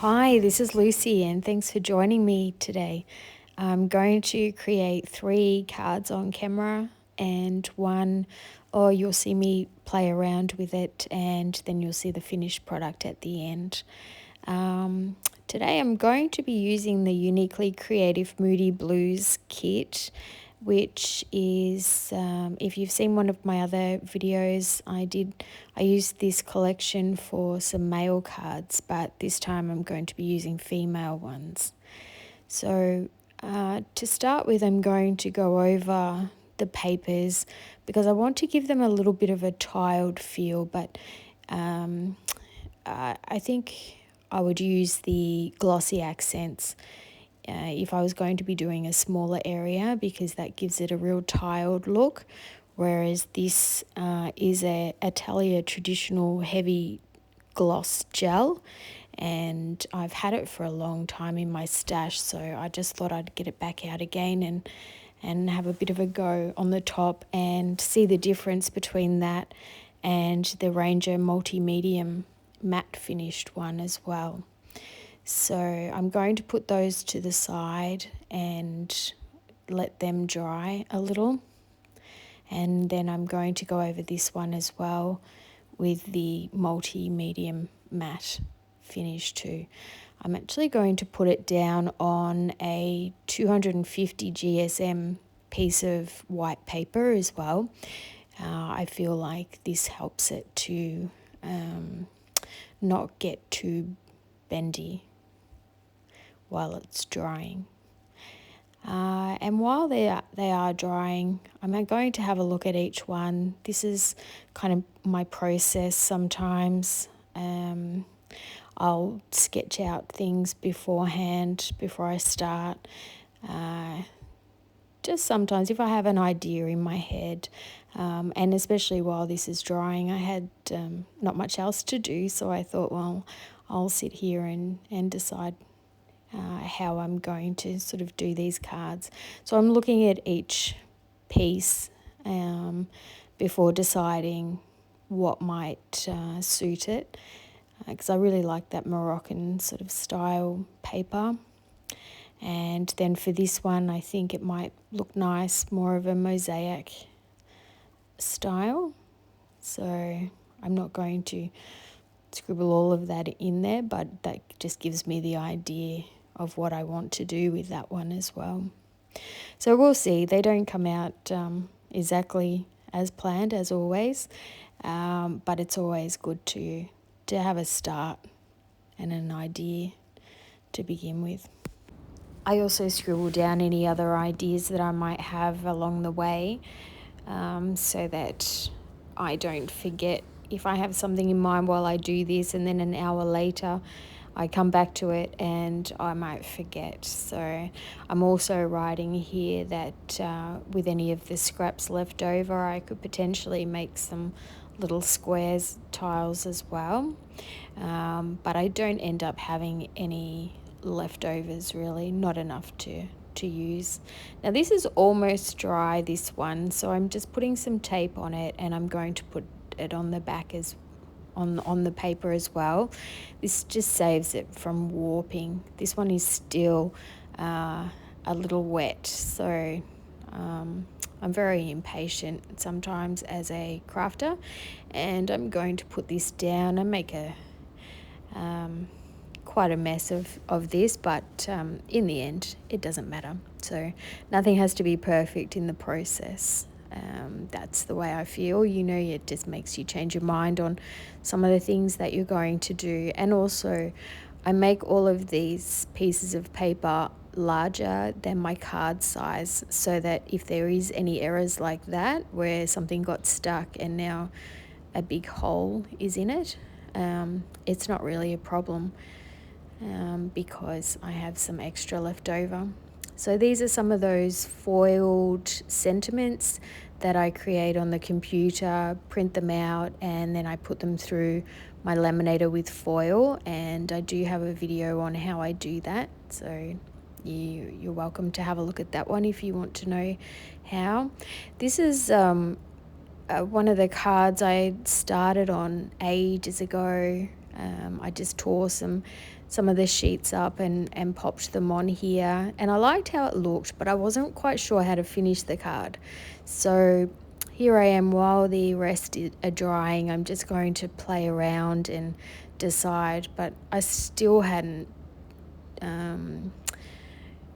Hi, this is Lucy, and thanks for joining me today. I'm going to create 3 cards on camera and one, or you'll see me play around with it, and then you'll see the finished product at the end. Today I'm going to be using the Uniquely Creative Moody Blues kit, which is, if you've seen one of my other videos, I used this collection for some male cards, but this time I'm going to be using female ones. So to start with, I'm going to go over the papers because I want to give them a little bit of a tiled feel, but I think I would use the glossy accents if I was going to be doing a smaller area, because that gives it a real tiled look, whereas this is a Atelier traditional heavy gloss gel, and I've had it for a long time in my stash, so I just thought I'd get it back out again and have a bit of a go on the top and see the difference between that and the Ranger Multi-Medium matte finished one as well. So I'm going to put those to the side and let them dry a little. And then I'm going to go over this one as well with the multi-medium matte finish too. I'm actually going to put it down on a 250 GSM piece of white paper as well. I feel like this helps it to not get too bendy while it's drying. And while they are drying, I'm going to have a look at each one. This is kind of my process sometimes. I'll sketch out things beforehand before I start. Just sometimes if I have an idea in my head, and especially while this is drying, I had not much else to do, so I thought, well, I'll sit here and decide how I'm going to sort of do these cards. So I'm looking at each piece before deciding what might suit it, because I really like that Moroccan sort of style paper. And then for this one, I think it might look nice, more of a mosaic style. So I'm not going to scribble all of that in there, but that just gives me the idea of what I want to do with that one as well. So we'll see. They don't come out exactly as planned as always, but it's always good to have a start and an idea to begin with. I also scribble down any other ideas that I might have along the way, so that I don't forget. If I have something in mind while I do this and then an hour later I come back to it and I might forget. So I'm also writing here that with any of the scraps left over, I could potentially make some little squares tiles as well. But I don't end up having any leftovers, really, not enough to use. Now this is almost dry, this one, so I'm just putting some tape on it, and I'm going to put it on the back as on the paper as well. This just saves it from warping. This one is still a little wet, so I'm very impatient sometimes as a crafter, and I'm going to put this down and make a quite a mess of this, but in the end it doesn't matter. So nothing has to be perfect in the process. That's the way I feel. It just makes you change your mind on some of the things that you're going to do. And also I make all of these pieces of paper larger than my card size, so that if there is any errors like that where something got stuck and now a big hole is in it, it's not really a problem, because I have some extra left over. So these are some of those foiled sentiments that I create on the computer, print them out, and then I put them through my laminator with foil, and I do have a video on how I do that, so you're welcome to have a look at that one if you want to know how. This is one of the cards I started on ages ago, I just tore some of the sheets up and popped them on here, and I liked how it looked, but I wasn't quite sure how to finish the card. So here I am, while the rest are drying, I'm just going to play around and decide, but I still hadn't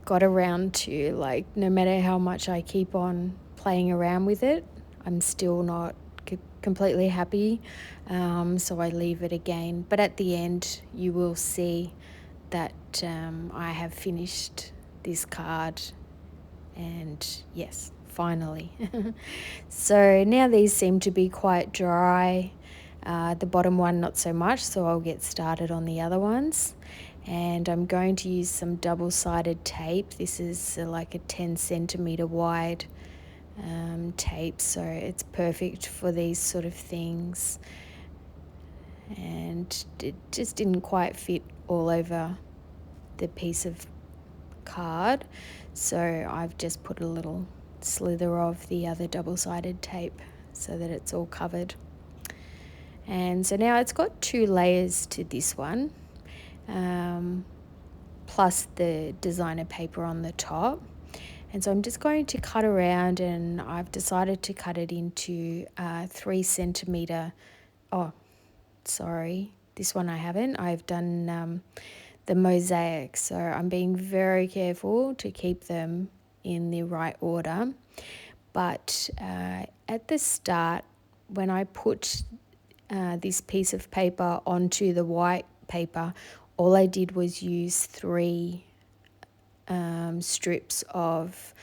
got around to, like, no matter how much I keep on playing around with it, I'm still not completely happy, so I leave it again. But at the end you will see that I have finished this card, and yes, finally. So now these seem to be quite dry, the bottom one not so much, so I'll get started on the other ones. And I'm going to use some double-sided tape. This is like a 10 centimeter wide tape, so it's perfect for these sort of things, and it just didn't quite fit all over the piece of card, so I've just put a little slither of the other double-sided tape so that it's all covered. And so now it's got 2 layers to this one, plus the designer paper on the top. And so I'm just going to cut around, and I've decided to cut it into 3 centimeter. Oh, sorry, this one I haven't. I've done the Mosaic, so I'm being very careful to keep them in the right order. But at the start, when I put this piece of paper onto the white paper, all I did was use 3 strips of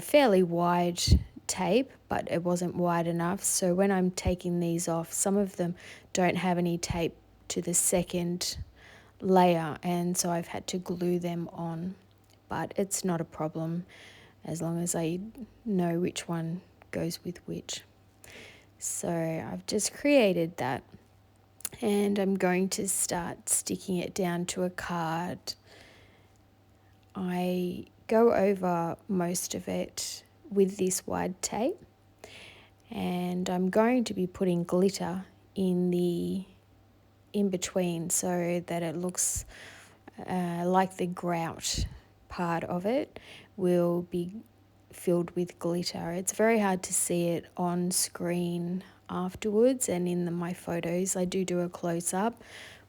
fairly wide tape, but it wasn't wide enough. So when I'm taking these off, some of them don't have any tape to the second layer, and so I've had to glue them on. But it's not a problem as long as I know which one goes with which. So I've just created that, and I'm going to start sticking it down to a card. I go over most of it with this wide tape, and I'm going to be putting glitter in between so that it looks like the grout part of it will be filled with glitter. It's very hard to see it on screen afterwards, and in my photos I do a close-up,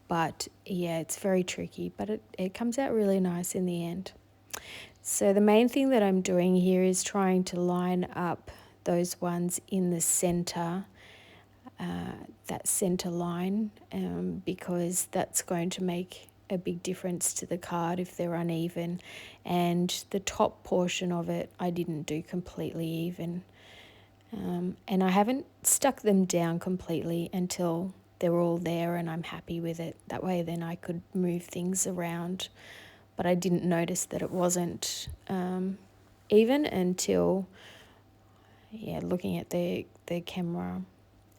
but yeah, it's very tricky, but it comes out really nice in the end. So the main thing that I'm doing here is trying to line up those ones in the center, that center line, because that's going to make a big difference to the card if they're uneven. And the top portion of it I didn't do completely even, and I haven't stuck them down completely until they're all there and I'm happy with it. That way then I could move things around, but I didn't notice that it wasn't even until looking at the camera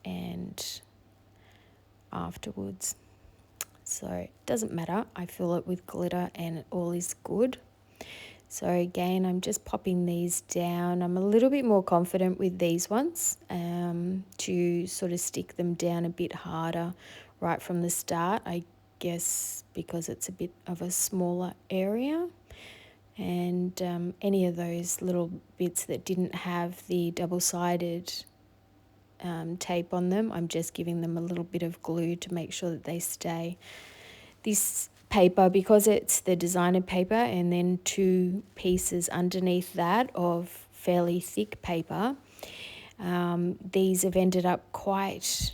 and afterwards. So it doesn't matter, I fill it with glitter and all is good. So again, I'm just popping these down. I'm a little bit more confident with these ones to sort of stick them down a bit harder right from the start, I guess because it's a bit of a smaller area. And any of those little bits that didn't have the double-sided tape on them, I'm just giving them a little bit of glue to make sure that they stay. This paper, because it's the designer paper and then 2 pieces underneath that of fairly thick paper, these have ended up quite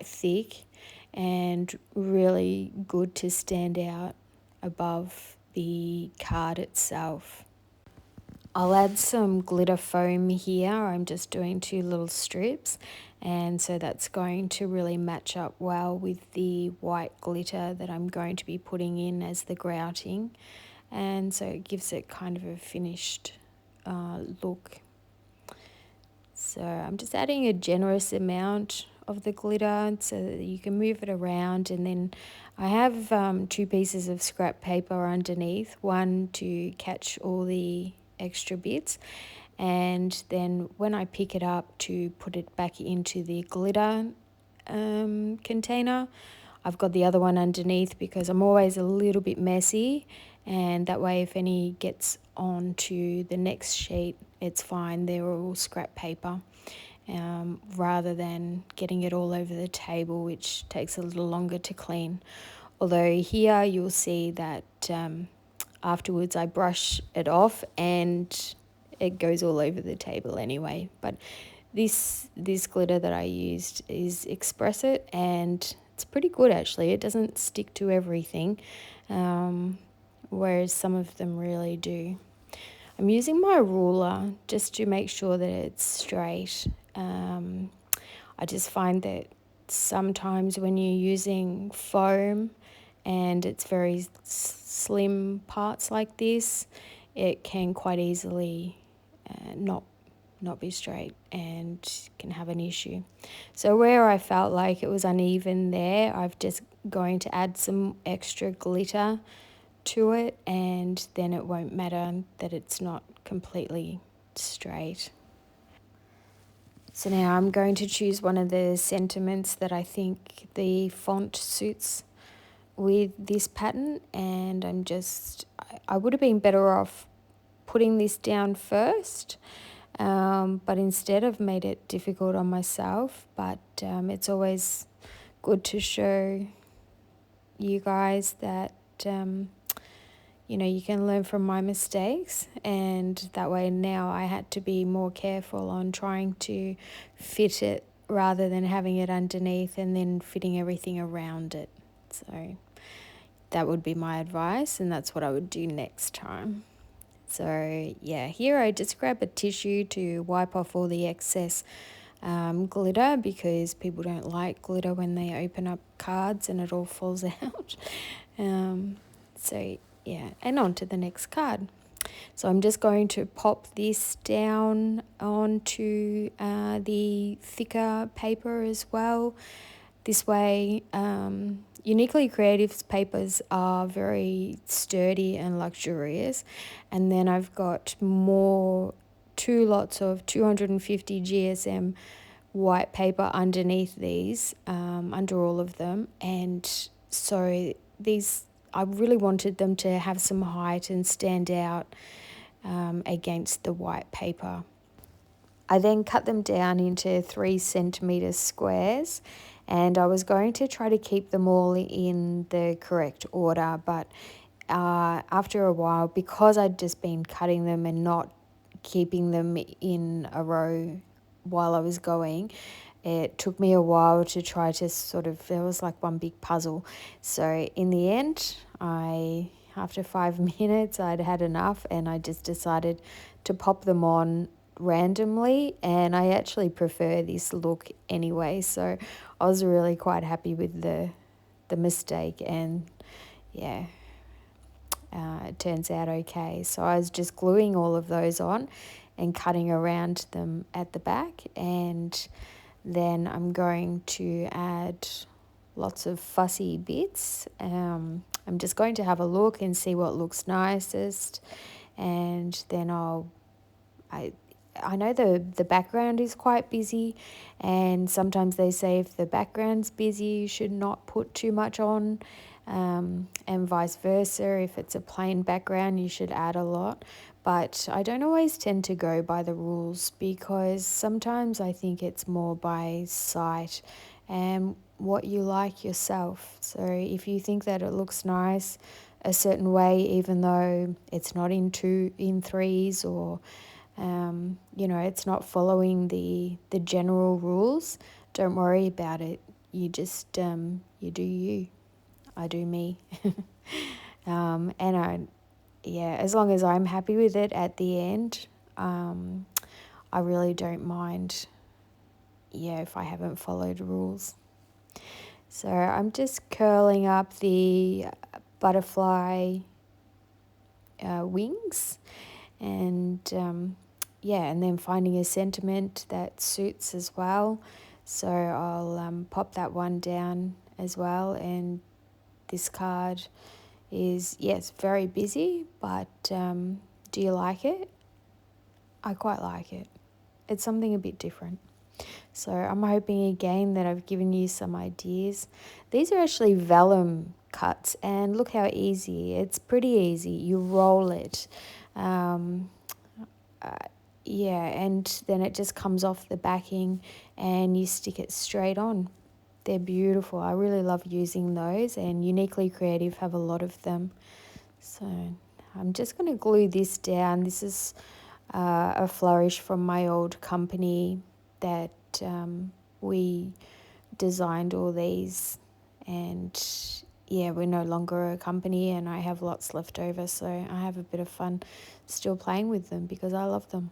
thick and really good to stand out above the card itself. I'll add some glitter foam here. I'm just doing 2 little strips, and so that's going to really match up well with the white glitter that I'm going to be putting in as the grouting, and so it gives it kind of a finished look. So I'm just adding a generous amount of the glitter so that you can move it around, and then I have 2 pieces of scrap paper underneath, one to catch all the extra bits, and then when I pick it up to put it back into the glitter container, I've got the other one underneath because I'm always a little bit messy, and that way if any gets onto the next sheet, it's fine. They're all scrap paper, rather than getting it all over the table, which takes a little longer to clean. Although here you'll see that afterwards I brush it off and it goes all over the table anyway. But this glitter that I used is Express It, and it's pretty good actually. It doesn't stick to everything, whereas some of them really do. I'm using my ruler just to make sure that it's straight. I just find that sometimes when you're using foam and it's very slim parts like this, it can quite easily not be straight and can have an issue. So where I felt like it was uneven there, I've just going to add some extra glitter to it, and then it won't matter that it's not completely straight. So now I'm going to choose one of the sentiments that I think the font suits with this pattern, and I would have been better off putting this down first, but instead I've made it difficult on myself. But it's always good to show you guys that you can learn from my mistakes, and that way now I had to be more careful on trying to fit it rather than having it underneath and then fitting everything around it. So that would be my advice, and that's what I would do next time. So yeah, here I just grab a tissue to wipe off all the excess glitter, because people don't like glitter when they open up cards and it all falls out. So yeah, and on to the next card. So I'm just going to pop this down onto the thicker paper as well. This way, Uniquely Creative's papers are very sturdy and luxurious. And then I've got two lots of 250 GSM white paper underneath these, under all of them. And so I really wanted them to have some height and stand out against the white paper. I then cut them down into 3 centimetre squares, and I was going to try to keep them all in the correct order, but after a while, because I'd just been cutting them and not keeping them in a row while I was going, it took me a while to try to it was like one big puzzle. So in the end, after 5 minutes, I'd had enough, and I just decided to pop them on randomly, and I actually prefer this look anyway, so I was really quite happy with the mistake, and yeah, it turns out okay. So I was just gluing all of those on and cutting around them at the back, and then I'm going to add lots of fussy bits. I'm just going to have a look and see what looks nicest, and then I know the background is quite busy, and sometimes they say if the background's busy, you should not put too much on, and vice versa. If it's a plain background, you should add a lot. But I don't always tend to go by the rules, because sometimes I think it's more by sight and what you like yourself. So if you think that it looks nice a certain way, even though it's not in threes, or it's not following the general rules, don't worry about it. You just you do you. I do me. And as long as I'm happy with it at the end, I really don't mind if I haven't followed rules. So I'm just curling up the butterfly wings, and and then finding a sentiment that suits as well. So I'll pop that one down as well. And this card is, yes, very busy, but do you like it? I quite like it. It's something a bit different. So I'm hoping again that I've given you some ideas. These are actually vellum cuts, and look how easy. It's pretty easy. You roll it. Um, yeah, and then it just comes off the backing and you stick it straight on. They're beautiful. I really love using those, and Uniquely Creative have a lot of them. So I'm just going to glue this down. This is a flourish from my old company that we designed all these, and yeah, we're no longer a company and I have lots left over, so I have a bit of fun still playing with them because I love them.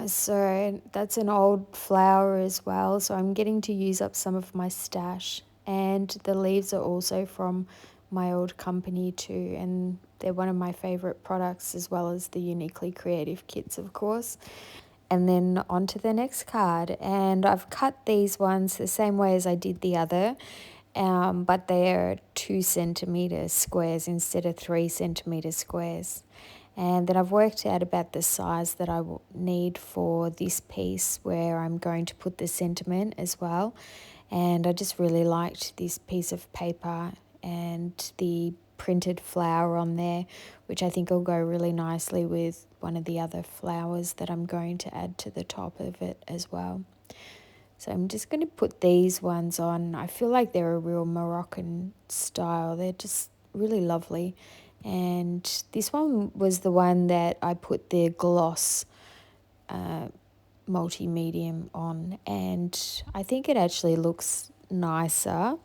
So that's an old flower as well, so I'm getting to use up some of my stash, and the leaves are also from my old company too, and they're one of my favorite products, as well as the Uniquely Creative kits, of course. And then on to the next card, and I've cut these ones the same way as I did the other, but they're 2 centimeter squares instead of 3 centimeter squares. And then I've worked out about the size that I will need for this piece where I'm going to put the sentiment as well. And I just really liked this piece of paper and the printed flower on there, which I think will go really nicely with one of the other flowers that I'm going to add to the top of it as well. So I'm just going to put these ones on. I feel like they're a real Moroccan style. They're just really lovely. And this one was the one that I put the gloss multi-medium on, and I think it actually looks nicer.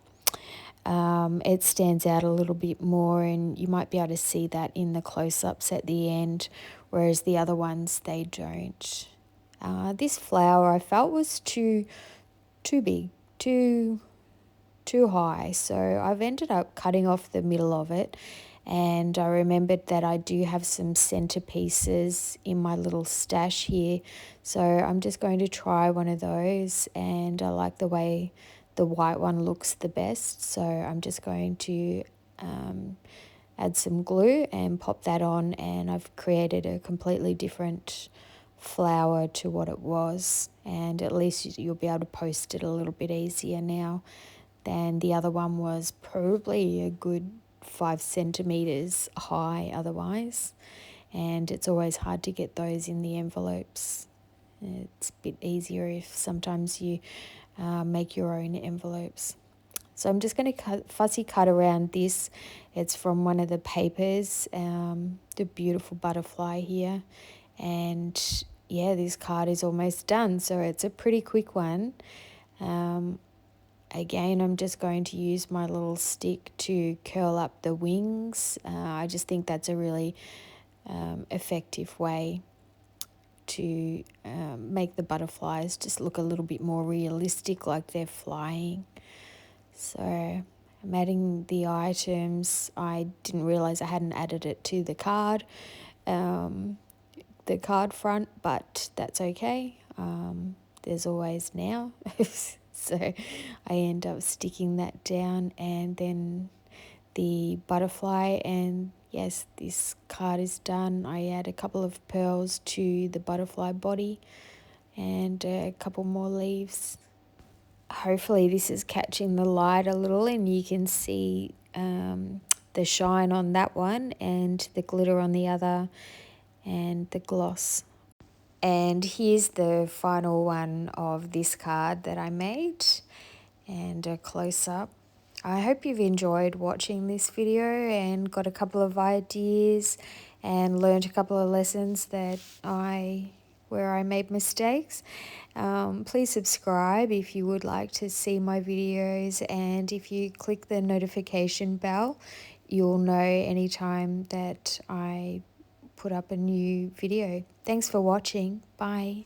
It stands out a little bit more, and you might be able to see that in the close-ups at the end, whereas the other ones, they don't. This flower I felt was too big, too high, so I've ended up cutting off the middle of it. And I remembered that I do have some centerpieces in my little stash here, so I'm just going to try one of those, and I like the way the white one looks the best, so I'm just going to add some glue and pop that on, and I've created a completely different flower to what it was, and at least you'll be able to post it a little bit easier now than the other one was probably a good 5 centimeters high otherwise, and it's always hard to get those in the envelopes. It's a bit easier if sometimes you make your own envelopes. So I'm just going to fussy cut around this. It's from one of the papers, the beautiful butterfly here, and yeah, this card is almost done, so it's a pretty quick one. Again, I'm just going to use my little stick to curl up the wings. I just think that's a really effective way to make the butterflies just look a little bit more realistic, like they're flying. So I'm adding the items. I didn't realize I hadn't added it to the card front, but that's okay. There's always now. So I end up sticking that down, and then the butterfly, and yes, this card is done. I add a couple of pearls to the butterfly body and a couple more leaves. Hopefully this is catching the light a little, and you can see the shine on that one and the glitter on the other and the gloss. And here's the final one of this card that I made, and a close-up. I hope you've enjoyed watching this video and got a couple of ideas and learned a couple of lessons where I made mistakes. Please subscribe if you would like to see my videos, and if you click the notification bell, you'll know anytime that I put up a new video. Thanks for watching. Bye.